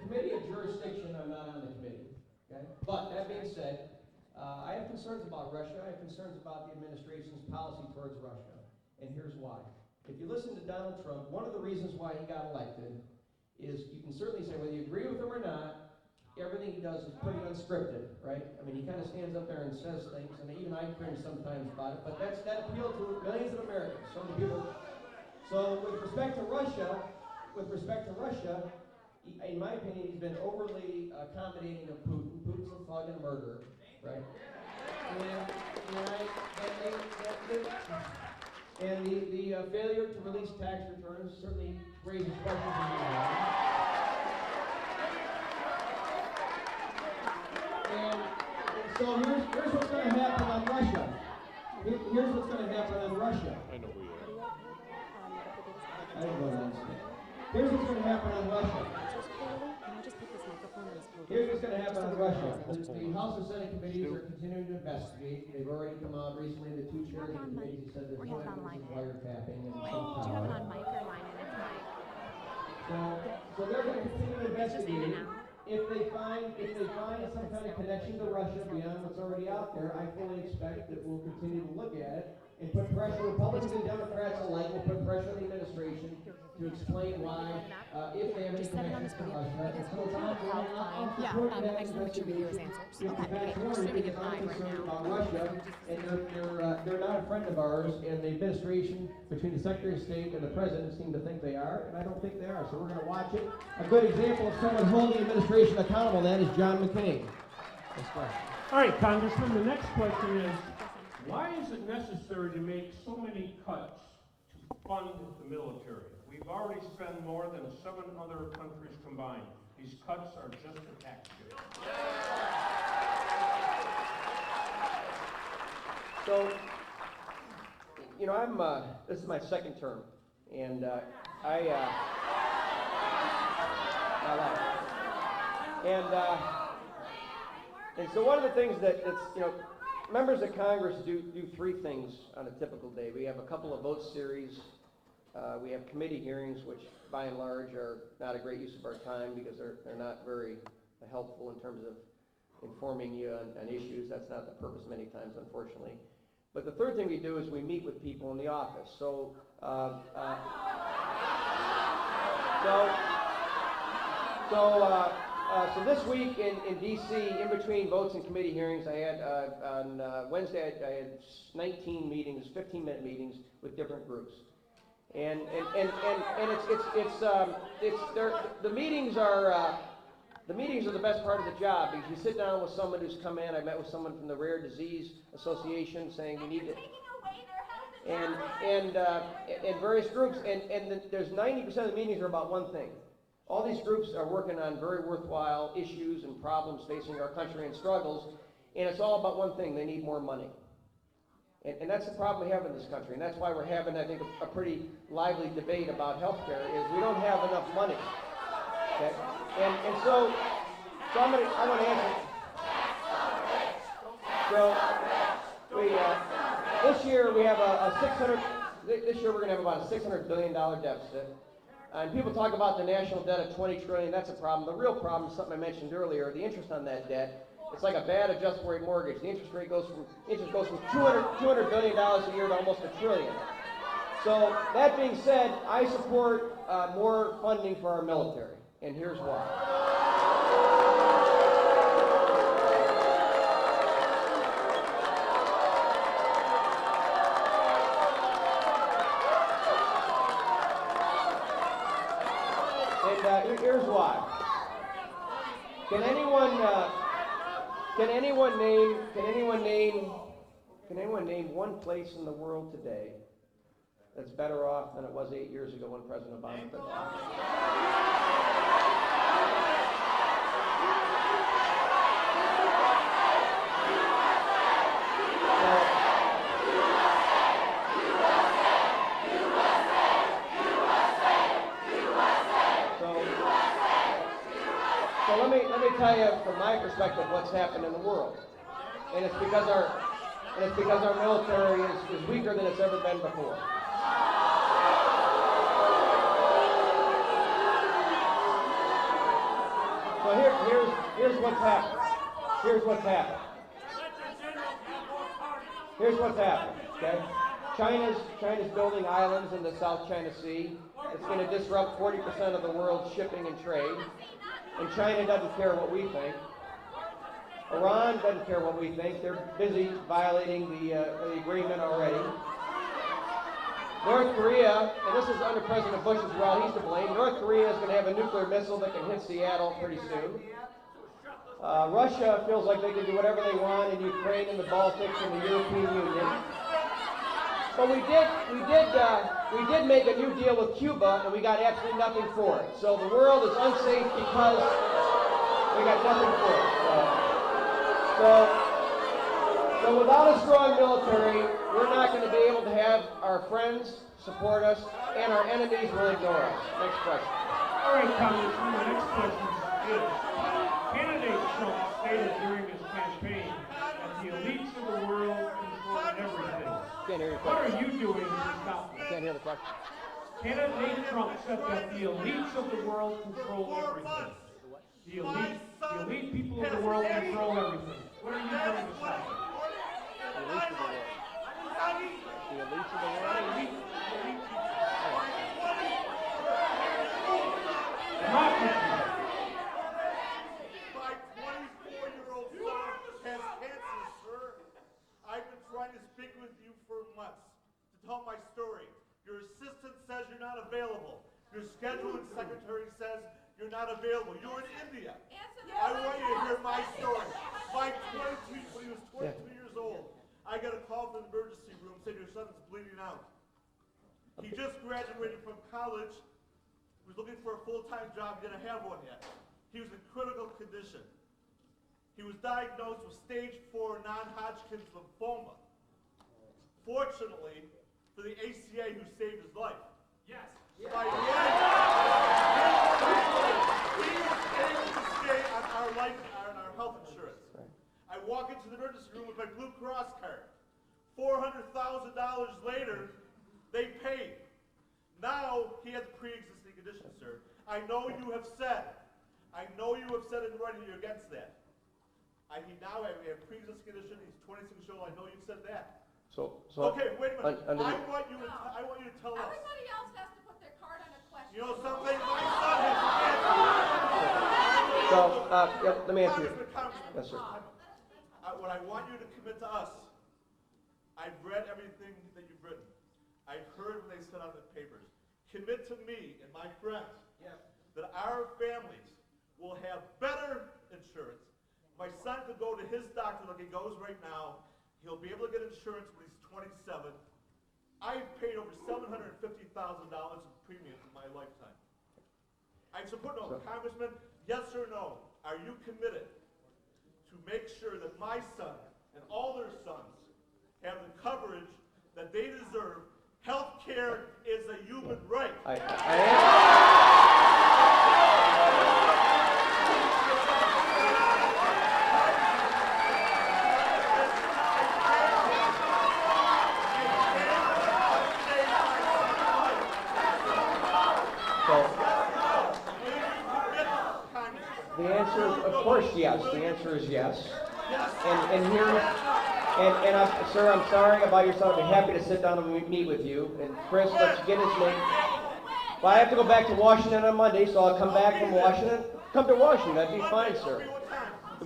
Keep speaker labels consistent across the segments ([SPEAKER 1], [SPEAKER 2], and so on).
[SPEAKER 1] committee of jurisdiction, I'm not on the committee. Okay? But that being said, I have concerns about Russia. I have concerns about the administration's policy towards Russia. And here's why. If you listen to Donald Trump, one of the reasons why he got elected is you can certainly say whether you agree with him or not, everything he does is pretty unscripted, right? I mean, he kind of stands up there and says things, and even I cringe sometimes about it, but that appealed to millions of Americans. So many people. So with respect to Russia, in my opinion, he's been overly accommodating of Putin. Putin's a thug and a murderer, right? And the failure to release tax returns certainly raises questions in the And so here's what's going to happen on Russia. Here's what's going to happen on Russia.
[SPEAKER 2] I know who you are.
[SPEAKER 1] I don't know what I'm saying. Here's what's going to happen on Russia. Here's what's going to happen on Russia. The House and Senate committees are continuing to investigate. They've already come out recently. The two chairs of the committees have said there's no evidence of wiretapping and
[SPEAKER 3] Wait, do you have it on mic or line and it's mic?
[SPEAKER 1] So they're going to continue to investigate. If they find some kind of connection to Russia beyond what's already out there, I fully expect that we'll continue to look at it and put pressure. Republicans and Democrats alike will put pressure on the administration to explain why, if they have any connection to Russia.
[SPEAKER 3] I just want to review his answers. Okay, we're sitting in mine right now.
[SPEAKER 1] About Russia, and they're not a friend of ours, and the administration between the Secretary of State and the President seem to think they are, and I don't think they are. So we're going to watch it. A good example of someone holding the administration accountable then is John McCain.
[SPEAKER 4] All right, Congressman, the next question is, why is it necessary to make so many cuts to fund the military? We've already spent more than 7 other countries combined. These cuts are just a tax bill.
[SPEAKER 1] So, you know, this is my second term, and and so one of the things that's, you know, members of Congress do 3 things on a typical day. We have a couple of vote series. We have committee hearings, which by and large are not a great use of our time because they're not very helpful in terms of informing you on issues. That's not the purpose many times, unfortunately. But the third thing we do is we meet with people in the office. So this week in D.C., in between votes and committee hearings, I had on Wednesday I had 19 meetings, 15-minute meetings with different groups, and the meetings are the best part of the job because you sit down with someone who's come in. I met with someone from the Rare Disease Association saying we need to. And various groups, and there's 90% of the meetings are about one thing. All these groups are working on very worthwhile issues and problems facing our country and struggles, and it's all about one thing: they need more money. And that's the problem we have in this country, and that's why we're having, I think, a pretty lively debate about health care, is we don't have enough money. Okay? And so I'm going to answer. So this year we have this year we're going to have about a $600 billion deficit. And people talk about the national debt of $20 trillion. That's a problem. The real problem is something I mentioned earlier: the interest on that debt. It's like a bad adjustable rate mortgage. The interest rate goes from $200 billion a year to almost $1 trillion. So that being said, I support more funding for our military, and here's why. And here's why. Can anyone name one place in the world today that's better off than it was 8 years ago when President Obama took office? So let me tell you from my perspective what's happened in the world, and it's because our military is weaker than it's ever been before. here's what's happened. Here's what's happened. Here's what's happened, okay? China's building islands in the South China Sea. It's going to disrupt 40% of the world's shipping and trade. And China doesn't care what we think. Iran doesn't care what we think. They're busy violating the agreement already. North Korea, and this is under President Bush as well, he's to blame. North Korea is going to have a nuclear missile that can hit Seattle pretty soon. Russia feels like they can do whatever they want in Ukraine and the Baltics and the European Union. But we did make a new deal with Cuba, and we got absolutely nothing for it. So the world is unsafe because we got nothing for it. So without a strong military, we're not going to be able to have our friends support us, and our enemies will ignore us. Next question.
[SPEAKER 4] All right, Congressman, the next question is, candidate Trump stated during his campaign that the elites of the world control everything.
[SPEAKER 1] Can't hear your
[SPEAKER 4] What
[SPEAKER 1] question.
[SPEAKER 4] are you doing to stop this?
[SPEAKER 1] Can't hear the question.
[SPEAKER 4] Candidate Trump said that the elites of the world control everything. The elite people of the world control everything. What are you doing to stop it?
[SPEAKER 1] The elites of the world. The elites of the world?
[SPEAKER 4] Democracy.
[SPEAKER 2] My 24-year-old son has cancer, sir. I've been trying to speak with you for months to tell my story. Your assistant says you're not available. Your scheduling secretary says you're not available. You're in India. I want you to hear my story. When he was 22 years old, I got a call from the emergency room saying your son is bleeding out. He just graduated from college. He was looking for a full-time job. He didn't have one yet. He was in critical condition. He was diagnosed with stage 4 non-Hodgkin's lymphoma. Fortunately for the ACA who saved his life. Yes. By the end, he was able to stay on our health insurance. I walk into the emergency room with my Blue Cross card. $400,000 later, they paid. Now he has pre-existing conditions, sir. I know you have said in writing you're against that. He now has a pre-existing condition. He's 26 years old. I know you said that. Okay, wait a minute. I want you to tell us.
[SPEAKER 5] Everybody else has to put their card on a question.
[SPEAKER 2] You know something? My son has cancer.
[SPEAKER 1] Let me answer you.
[SPEAKER 2] Congressman.
[SPEAKER 1] Yes, sir.
[SPEAKER 2] What I want you to commit to us, I've read everything that you've written. I've heard what they said on the papers. Commit to me and my friends that our families will have better insurance. My son could go to his doctor like he goes right now. He'll be able to get insurance when he's 27. I've paid over $750,000 in premiums in my lifetime. I support Congressman, yes or no, are you committed to make sure that my son and all their sons have the coverage that they deserve? Health care is a human right.
[SPEAKER 1] I am. The answer, of course, yes. The answer is yes. Sir, I'm sorry about your son. I'd be happy to sit down and meet with you. And Chris, let's get his name. Well, I have to go back to Washington on Monday, so I'll come back from Washington. Come to Washington. That'd be fine, sir.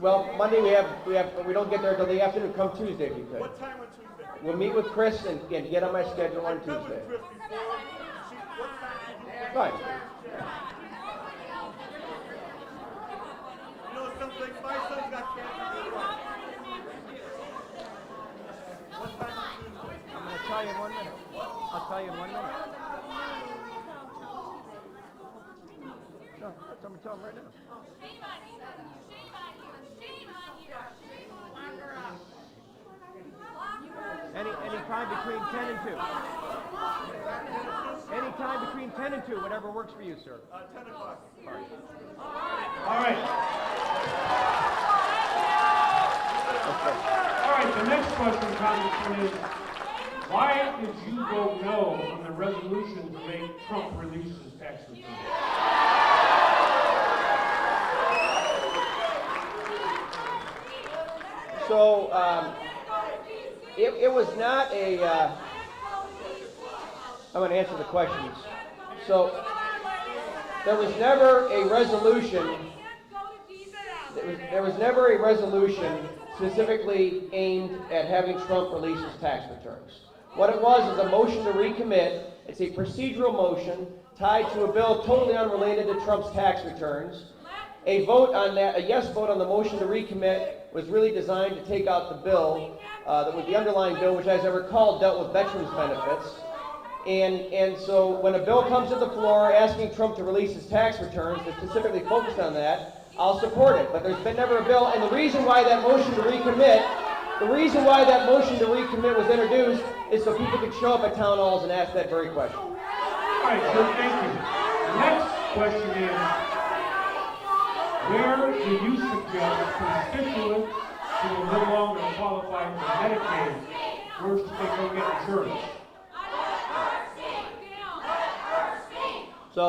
[SPEAKER 1] Well, Monday we don't get there until the afternoon. Come Tuesday if you could.
[SPEAKER 2] What time on Tuesday?
[SPEAKER 1] We'll meet with Chris and get on my schedule on Tuesday.
[SPEAKER 2] Chris before. What time?
[SPEAKER 1] Fine.
[SPEAKER 2] You know something? My son's got cancer. What time on Tuesday?
[SPEAKER 1] I'm going to tell you in 1 minute. I'll tell you in 1 minute. No, I'm going to tell him right now.
[SPEAKER 5] Shame on you. Shame on you. Shame on you. Lock her up. Lock her.
[SPEAKER 1] Any time between 10 and 2. Any time between 10 and 2, whatever works for you, sir.
[SPEAKER 2] 10 o'clock.
[SPEAKER 4] All right. All right, the next question, Congressman, is why did you vote no on the resolution to make Trump release his tax return?
[SPEAKER 1] It was not a, I'm going to answer the questions. So, there was never a resolution, there was never a resolution specifically aimed at having Trump release his tax returns. What it was is a motion to recommit. It's a procedural motion tied to a bill totally unrelated to Trump's tax returns. A vote on that, a yes vote on the motion to recommit was really designed to take out the bill that was the underlying bill, which, as I recall, dealt with veterans benefits. And so when a bill comes to the floor asking Trump to release his tax returns that specifically focused on that, I'll support it. But there's been never a bill, and the reason why that motion to recommit was introduced is so people could show up at town halls and ask that very question.
[SPEAKER 4] All right, sir, thank you. The next question is, where do you suggest constituents who will no longer qualify for Medicaid, where should they go get insurance?
[SPEAKER 1] So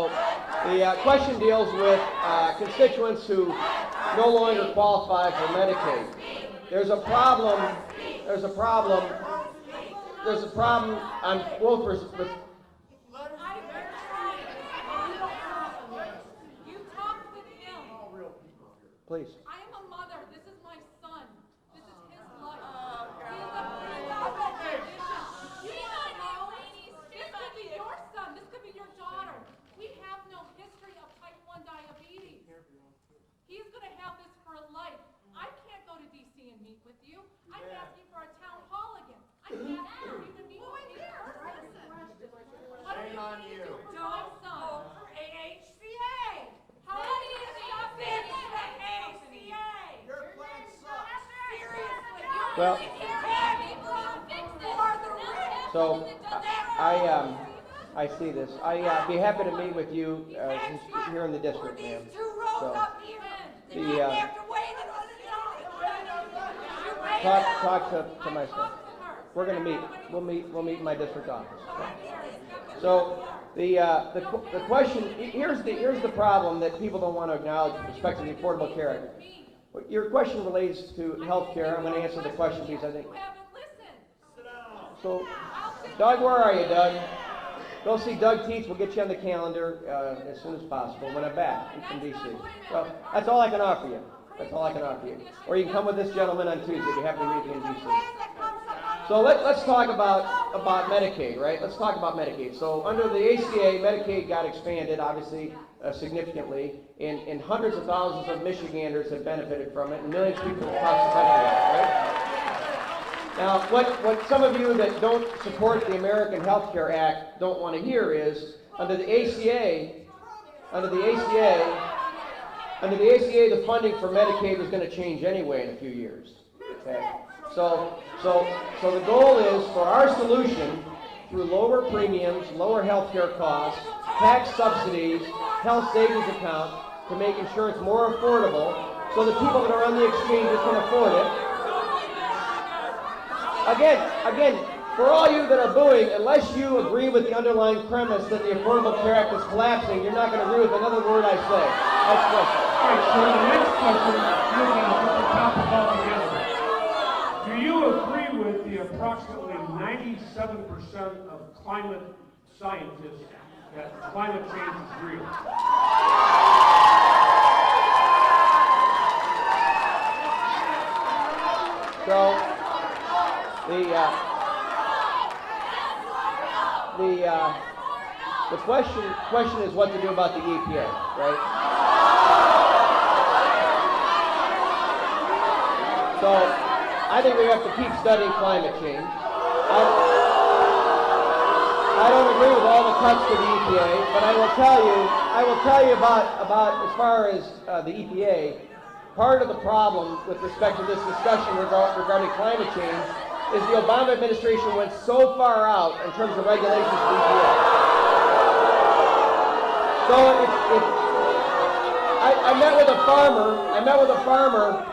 [SPEAKER 1] the question deals with constituents who no longer qualify for Medicaid. There's a problem on both perspectives. Please.
[SPEAKER 5] I am a mother. This is my son. This is his life. He's a condition. You do not know. This could be your son. This could be your daughter. We have no history of type 1 diabetes. He's going to have this for life. I can't go to D.C. and meet with you. I'm asking for a town hall again. I'm asking for you to meet with me in person. What are you going to do? Don't vote for AHCA. How do you stop this?
[SPEAKER 2] Your plan sucks.
[SPEAKER 5] Seriously.
[SPEAKER 1] Well, so I see this. I'd be happy to meet with you here in the district, ma'am. So talk to my staff. We're going to meet. We'll meet in my district office. Okay? So the question here's the problem that people don't want to acknowledge with respect to the Affordable Care Act. Your question relates to health care. I'm going to answer the question because I think. So, Doug, where are you, Doug? Go see Doug Teets. We'll get you on the calendar as soon as possible when I'm back from D.C. So that's all I can offer you. That's all I can offer you. Or you can come with this gentleman on Tuesday if you happen to meet me in D.C. So let's talk about Medicaid, right? Let's talk about Medicaid. So under the ACA, Medicaid got expanded, obviously, significantly, and hundreds of thousands of Michiganders have benefited from it, and millions of people across the country have, right? Now, what some of you that don't support the American Health Care Act don't want to hear is, under the ACA, the funding for Medicaid was going to change anyway in a few years. Okay? So the goal is for our solution, through lower premiums, lower health care costs, tax subsidies, health savings accounts, to make insurance more affordable so that people that are on the exchanges can afford it. Again, for all you that are booing, unless you agree with the underlying premise that the Affordable Care Act is collapsing, you're not going to agree with another word I say. Next question.
[SPEAKER 4] All right, so the next question, you're going to put the top of all together. Do you agree with the approximately 97% of climate scientists that climate change is real?
[SPEAKER 1] So, the question is what to do about the EPA, right? So, I think we have to keep studying climate change. I don't agree with all the cuts to the EPA, but I will tell you about as far as the EPA. Part of the problem with respect to this discussion regarding climate change is the Obama administration went so far out in terms of regulations of the EPA. So I met with a farmer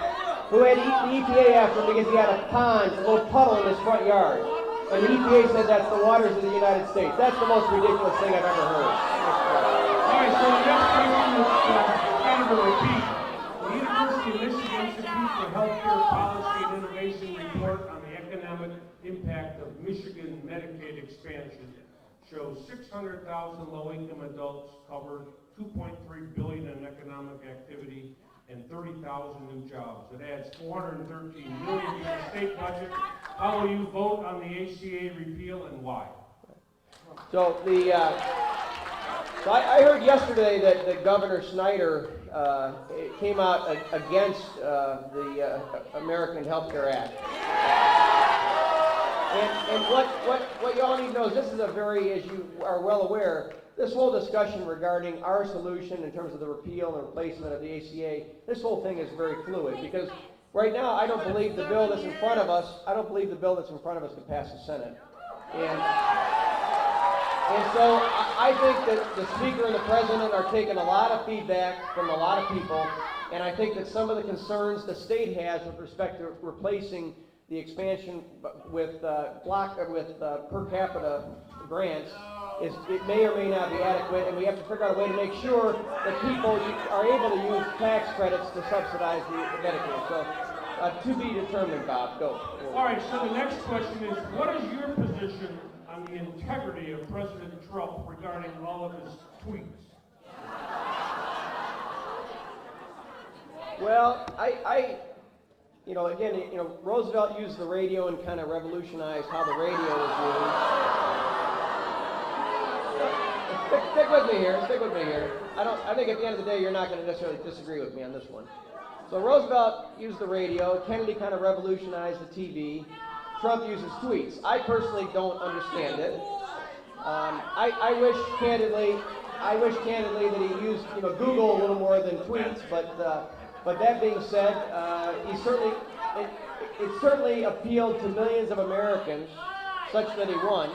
[SPEAKER 1] who had the EPA after him because he had a pond, a little puddle in his front yard. And the EPA said that's the waters of the United States. That's the most ridiculous thing I've ever heard.
[SPEAKER 4] All right, so the next question is kind of a repeat. The University of Michigan Institute for Healthcare Policy and Innovation economic impact of Michigan Medicaid expansion shows 600,000 low-income adults covered, 2.3 billion in economic activity, and 30,000 new jobs. It adds 413 million to the state budget. How will you vote on the ACA repeal and why?
[SPEAKER 1] So I heard yesterday that Governor Snyder came out against the American Health Care Act. And what you all need to know is this is a very, as you are well aware, this whole discussion regarding our solution in terms of the repeal and replacement of the ACA, this whole thing is very fluid because right now I don't believe the bill that's in front of us, can pass the Senate. And so I think that the Speaker and the President are taking a lot of feedback from a lot of people, and I think that some of the concerns the state has with respect to replacing the expansion with per capita grants it may or may not be adequate, and we have to figure out a way to make sure that people are able to use tax credits to subsidize the Medicaid. So to be determined, Bob. Go.
[SPEAKER 4] All right, so the next question is, what is your position on the integrity of President Trump regarding all of his tweets?
[SPEAKER 1] Well, Roosevelt used the radio and kind of revolutionized how the radio was used. Stick with me here. I think at the end of the day, you're not going to necessarily disagree with me on this one. So Roosevelt used the radio. Kennedy kind of revolutionized the TV. Trump uses tweets. I personally don't understand it. I wish candidly that he used Google a little more than tweets. But that being said, it certainly appealed to millions of Americans, such that he won.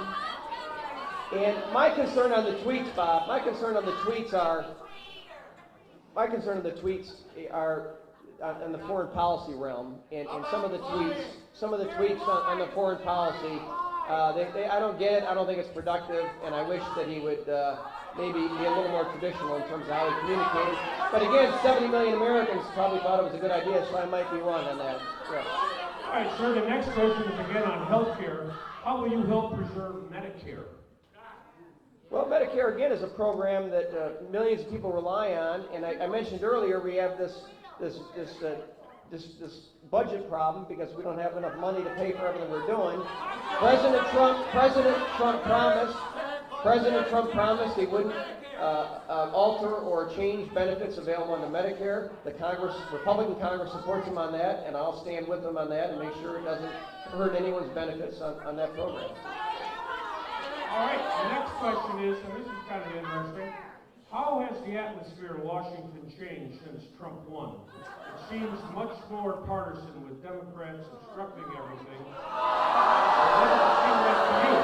[SPEAKER 1] And my concern on the tweets, Bob, are in the foreign policy realm, and some of the tweets on the foreign policy, I don't get it. I don't think it's productive, and I wish that he would maybe be a little more traditional in terms of how he communicated. But again, 70 million Americans probably thought it was a good idea, so I might be wrong on that. Yeah.
[SPEAKER 4] All right, sir. The next question is again on health care. How will you help preserve Medicare?
[SPEAKER 1] Well, Medicare, again, is a program that millions of people rely on, and I mentioned earlier we have this budget problem because we don't have enough money to pay for everything we're doing. President Trump promised he wouldn't alter or change benefits available under Medicare. The Republican Congress supports him on that, and I'll stand with him on that and make sure it doesn't hurt anyone's benefits on that program.
[SPEAKER 4] All right, the next question is, and this is kind of interesting, how has the atmosphere in Washington changed since Trump won? It seems much more partisan with Democrats obstructing everything. What does it seem like to you?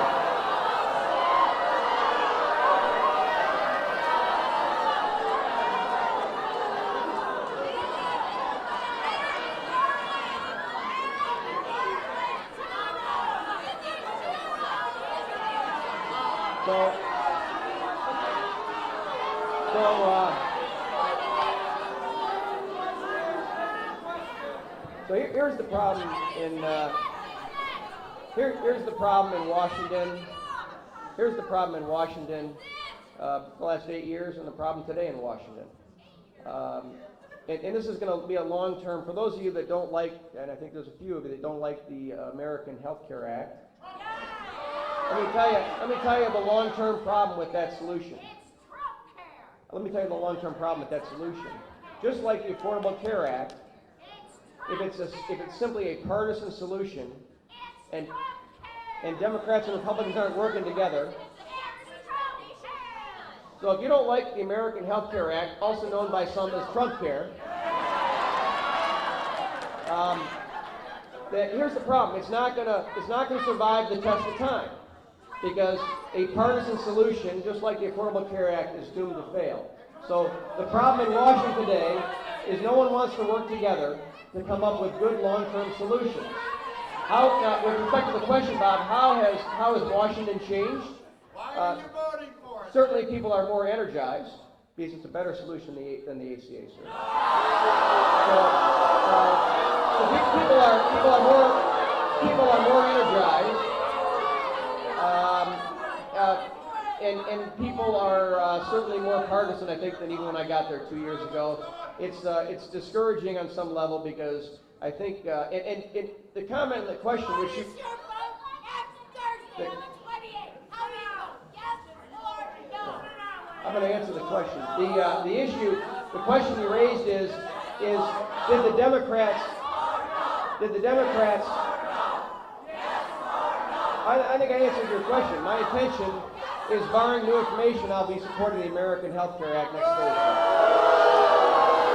[SPEAKER 1] So here's the problem here's the problem in Washington. Here's the problem in Washington the last 8 years, and the problem today in Washington. And this is going to be a long-term. For those of you that don't like, and I think there's a few of you that don't like the American Health Care Act, let me tell you the long-term problem with that solution. Let me tell you the long-term problem with that solution. Just like the Affordable Care Act, if it's simply a partisan solution, and Democrats and Republicans aren't working together. So if you don't like the American Health Care Act, also known by some as Trump Care, here's the problem. It's not gonna survive the test of time, because a partisan solution, just like the Affordable Care Act, is doomed to fail. So the problem in Washington today is no one wants to work together to come up with good long-term solutions. With respect to the question, Bob, how has Washington changed?
[SPEAKER 2] Why are you voting for it?
[SPEAKER 1] Certainly people are more energized because it's a better solution than the ACA, sir. So people are more people are more energized, and people are certainly more partisan, I think, than even when I got there 2 years ago. It's discouraging on some level because I think, and the comment and the question which you... I'm going to answer the question. The question you raised is did the Democrats, I think I answered your question. My intention is, barring new information, I'll be supporting the American Health Care Act next Thursday.